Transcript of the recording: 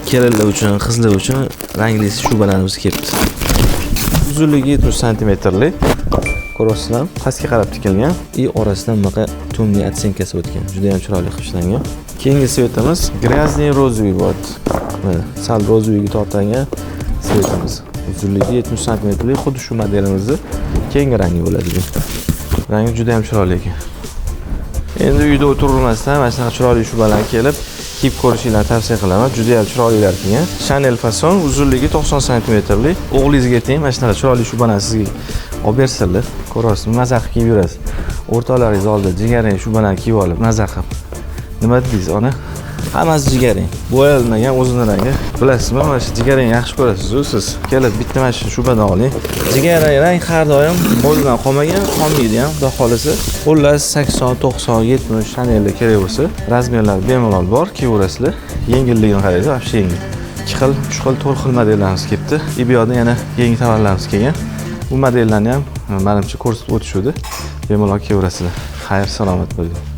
kelinlar uchun, qizlar uchun rangli shubalarimiz kelibdi. Uzunligi 70 santimetrlik. Ko'rasizlar, pastga qarab tikilgan. Orasidan bunaqa tunli atsenkasi o'tgan. Juda ham chiroyli qilib ishlangan. Keyingi svetimiz gryazniy rozовый bot. Mana sal rozовыйga tortgan svetimiz. Uzunligi 70 santimetrlik, xuddi shu modelimizni keyingi rangi bo'ladi. Rangi juda ham chiroyli ekan. Endi uyda o'tirmasdan mana shunaqa chiroyli shubalar kelib, kiyib ko'rishinglarni tavsiya qilaman. Juda ham chiroylilar kelgan. Chanel fason, uzunligi 90 santimetrlik. O'g'lingizga teng mana shunaqa chiroyli shubalarni sizga olib bersinlar. Ko'rasiz, maza qilib kiyib yurasiz. O'rtalaringiz oldida jigarrang shubalarni kiyib olib, maza qilib. Nima dedingiz, ona? Hammasi jigarrang. Bo'yalmagan o'zini rangi. Bilasizmi, mana shu jigarrang yaxshi ko'rasiz-ku siz. Kelib bitta mana shu shubadan oling. Jigarrang rang har doim qo'ldan qolmagan, qolmaydi ham, xudo xolasa. Xullas 80, 90, 70 Chanelda kerak bo'lsa, razmerlar bemalol bor, kiyaverasizlar. Yengilligini qaraysiz, vobshe yengil. 2 xil, 3 xil, 4 xil modellarimiz kelibdi. Ibiyoda yana yangi tovarlarimiz kelgan. Bu modellarni ham menimcha ko'rsatib o'tishuvdi. Bemalol kiyaverasizlar. Xayr, salomat bo'ling.